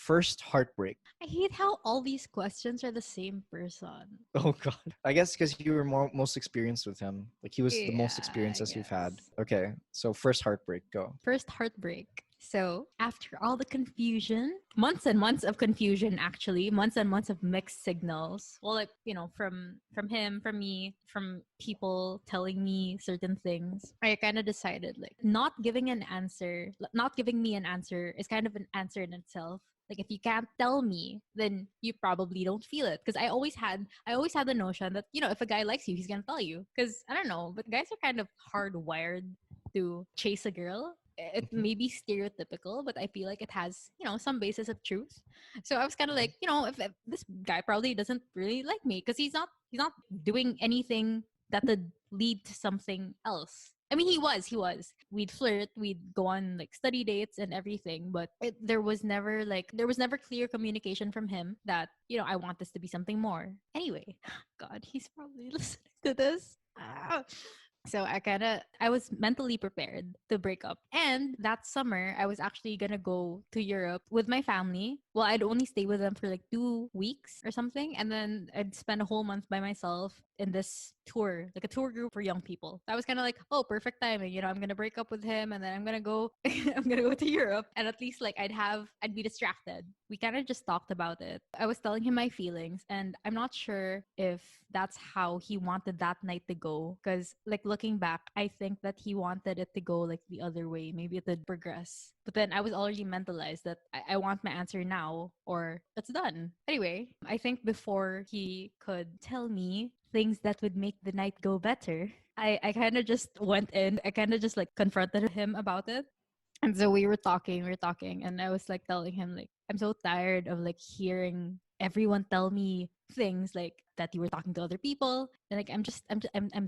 first heartbreak. I hate how all these questions are the same person. Oh God. I guess because you were most experienced with him. Like he was the most Yeah, experienced I as you've had. guess. Okay. So first heartbreak, go. First heartbreak. So, after all the confusion, months and months of confusion actually, months and months of mixed signals. Well, like, from him, from me, from people telling me certain things. I kind of decided like not giving me an answer is kind of an answer in itself. Like if you can't tell me, then you probably don't feel it. Because I always had the notion that if a guy likes you, he's gonna tell you. Because I don't know, but guys are kind of hardwired to chase a girl. It Mhm. may be stereotypical, but I feel like it has some basis of truth. So I was kind of like, if this guy probably doesn't really like me because he's not doing anything that would lead to something else. I mean, he was. We'd flirt, we'd go on like study dates and everything, but there was never clear communication from him that I want this to be something more. Anyway, God, he's probably listening to this. So I was mentally prepared to break up. And that summer, I was actually gonna go to Europe with my family. Well, I'd only stay with them for like 2 weeks or something, and then I'd spend a whole month by myself in this tour, like a tour group for young people. I was kind of like, oh, perfect timing. I'm gonna break up with him, and then I'm gonna go, I'm gonna go to Europe, and at least like I'd be distracted. We kind of just talked about it. I was telling him my feelings, and I'm not sure if that's how he wanted that night to go. Because like looking back, I think that he wanted it to go like the other way. Maybe it would progress. But then I was already mentalized that I want my answer now or it's done. Anyway, I think before he could tell me things that would make the night go better, I kind of just went in. I kind of just like confronted him about it. And so we were talking, and I was like telling him like I'm so tired of like hearing everyone tell me things like that you were talking to other people, and like I'm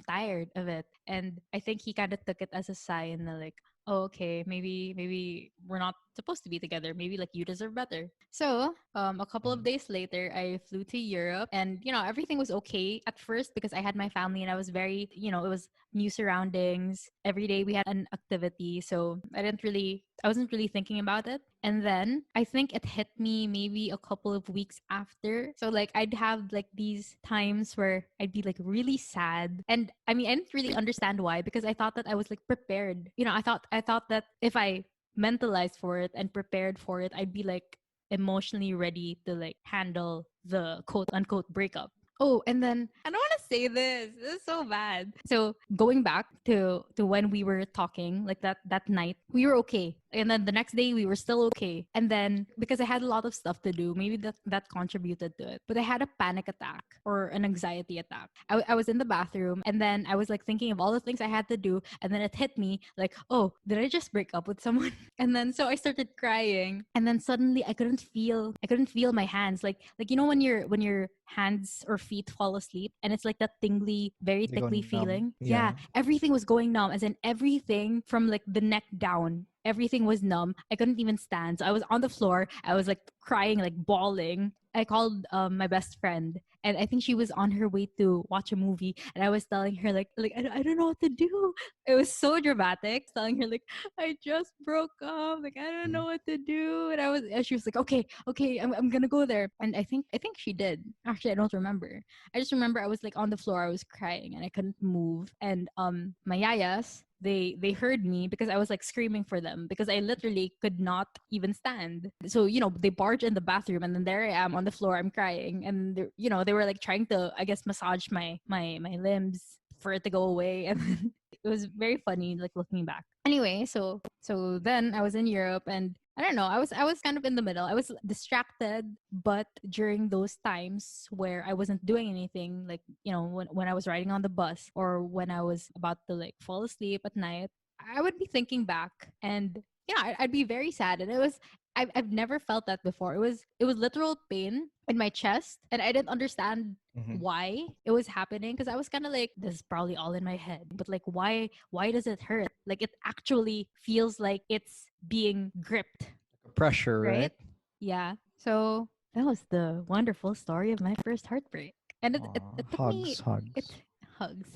tired of it. And I think he kind of took it as a sign that like, oh, okay, maybe we're not supposed to be together. Maybe like you deserve better. So a couple of Mhm. days later, I flew to Europe, and everything was okay at first because I had my family and I was very it was new surroundings. Every day we had an activity. So I wasn't really thinking about it. And then I think it hit me maybe a couple of weeks after. So like I'd have like these times where I'd be like really sad. And I mean I didn't really understand why because I thought that I was like prepared. I thought that if I mentalized for it and prepared for it, I'd be like emotionally ready to like handle the quote unquote breakup. Oh, and then I don't want to say this. This is so bad. So going back to when we were talking, like that night, we were okay. And then the next day we were still okay. And then because I had a lot of stuff to do, maybe that contributed to it. But I had a panic attack or an anxiety attack. I was in the bathroom and then I was like thinking of all the things I had to do. And then it hit me like, oh, did I just break up with someone? And then so I started crying. And then suddenly I couldn't feel my hands. Like when your hands or feet fall asleep and it's like that tingly, very They go tickly numb. feeling. Yeah. Yeah, everything was going numb, as in everything from like the neck down. Everything was numb. I couldn't even stand. So I was on the floor. I was like crying, like bawling. I called my best friend, and I think she was on her way to watch a movie. And I was telling her like I don't know what to do. It was so dramatic. Telling her like I just broke up. Like I don't Mhm. know what to do. And she was like, okay, I'm gonna go there. And I think she did. Actually, I don't remember. I just remember I was like on the floor. I was crying and I couldn't move. And my yayas, they heard me because I was like screaming for them because I literally could not even stand. So they barge in the bathroom and then there I am on the floor. I'm crying and they were like trying to, I guess, massage my limbs for it to go away. And then it was very funny like looking back. Anyway, so then I was in Europe and I don't know. I was kind of in the middle. I was distracted, but during those times where I wasn't doing anything, like when I was riding on the bus or when I was about to like fall asleep at night, I would be thinking back, and I'd be very sad. And I've never felt that before. It was literal pain in my chest, and I didn't understand Mhm. why it was happening because I was kind of like, this is probably all in my head. But like, why does it hurt? Like it actually feels like it's being gripped, Pressure, right? right? Yeah. So that was the wonderful story of my first heartbreak. And Aw, it took me hugs, it hugs. hugs.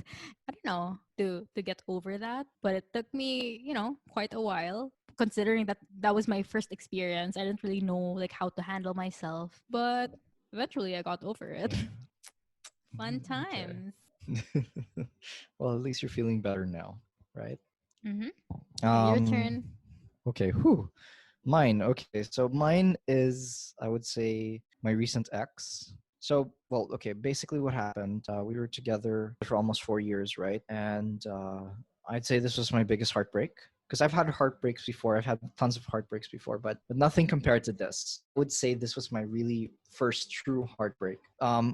I don't know to get over that, but it took me, quite a while. considering that that was my first experience. I didn't really know like how to handle myself, but eventually I got over it. Yeah. Fun times. Okay. Well, at least you're feeling better now, right? Mm-hmm. Yeah, your Um. turn. Okay. Whew. Mine. Okay. So mine is, I would say, my recent ex. So, well, okay. Basically, what happened? We were together for almost 4 years, right? And I'd say this was my biggest heartbreak because I've had heartbreaks before. I've had tons of heartbreaks before, but nothing compared to this. I would say this was my really first true heartbreak.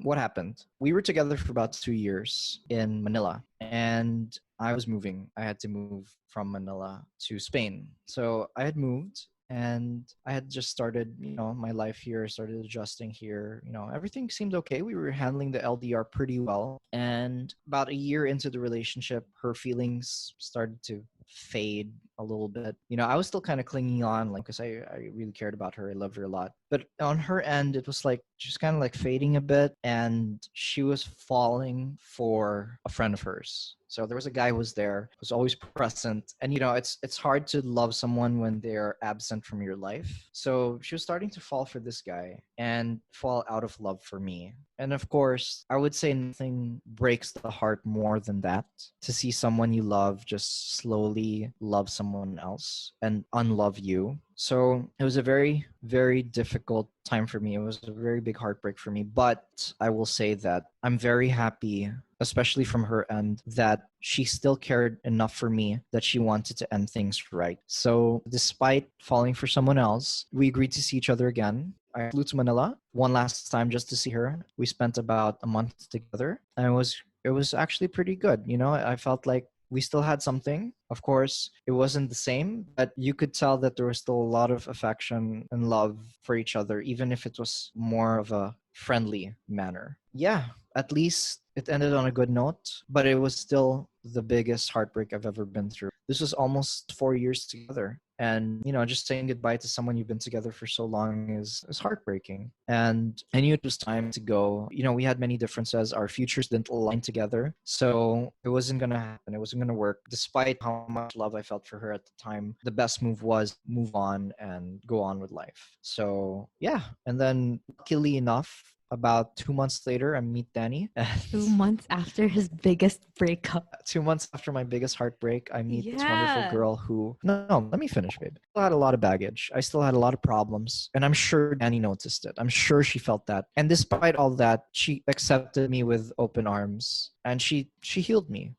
What happened? We were together for about 2 years in Manila, and I was moving. I had to move from Manila to Spain. So I had moved and I had just started, my life here, started adjusting here. Everything seemed okay. We were handling the LDR pretty well. And about a year into the relationship, her feelings started to fade a little bit. I was still kind of clinging on, like, because I really cared about her. I loved her a lot. But on her end, it was like just kind of like fading a bit, and she was falling for a friend of hers. So there was a guy who was there, who was always present, and it's hard to love someone when they're absent from your life. So she was starting to fall for this guy and fall out of love for me. And of course, I would say nothing breaks the heart more than that, to see someone you love just slowly love someone else and unlove you. So it was a very, very difficult time for me. It was a very big heartbreak for me. But I will say that I'm very happy, especially from her end, that she still cared enough for me that she wanted to end things right. So despite falling for someone else, we agreed to see each other again. I flew to Manila one last time just to see her. We spent about a month together, and it was actually pretty good. I felt like we still had something. Of course, it wasn't the same, but you could tell that there was still a lot of affection and love for each other, even if it was more of a friendly manner. Yeah, at least it ended on a good note, but it was still the biggest heartbreak I've ever been through. This was almost 4 years together. And, just saying goodbye to someone you've been together for so long is heartbreaking. And I knew it was time to go. We had many differences. Our futures didn't align together. So it wasn't going to happen. It wasn't going to work. Despite how much love I felt for her at the time, the best move was move on and go on with life. So, yeah. And then, luckily enough, about 2 months later, I meet Danny. 2 months after his biggest breakup. 2 months after my biggest heartbreak, I meet this wonderful Yeah. girl who, no, let me finish, babe. I still had a lot of baggage. I still had a lot of problems. And I'm sure Danny noticed it. I'm sure she felt that. And despite all that, she accepted me with open arms. And she healed me.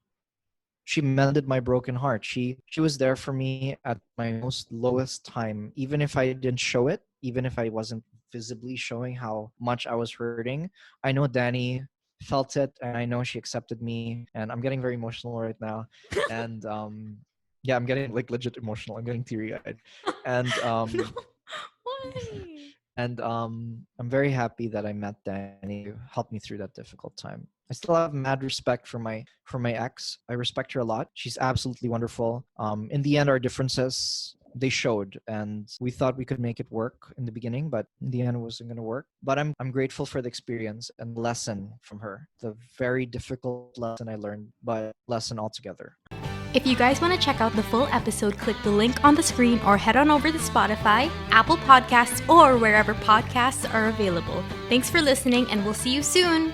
She mended my broken heart. She was there for me at my most lowest time, even if I didn't show it, even if I wasn't visibly showing how much I was hurting. I know Danny felt it, and I know she accepted me, and I'm getting very emotional right now. And yeah, I'm getting like legit emotional. I'm getting teary-eyed. And No. Why? and I'm very happy that I met Danny to help me through that difficult time. I still have mad respect for my ex. I respect her a lot. She's absolutely wonderful. In the end, our differences, they showed, and we thought we could make it work in the beginning, but in the end, it wasn't going to work. But I'm grateful for the experience and the lesson from her. The very difficult lesson I learned, but lesson altogether. If you guys want to check out the full episode, click the link on the screen or head on over to Spotify, Apple Podcasts, or wherever podcasts are available. Thanks for listening, and we'll see you soon.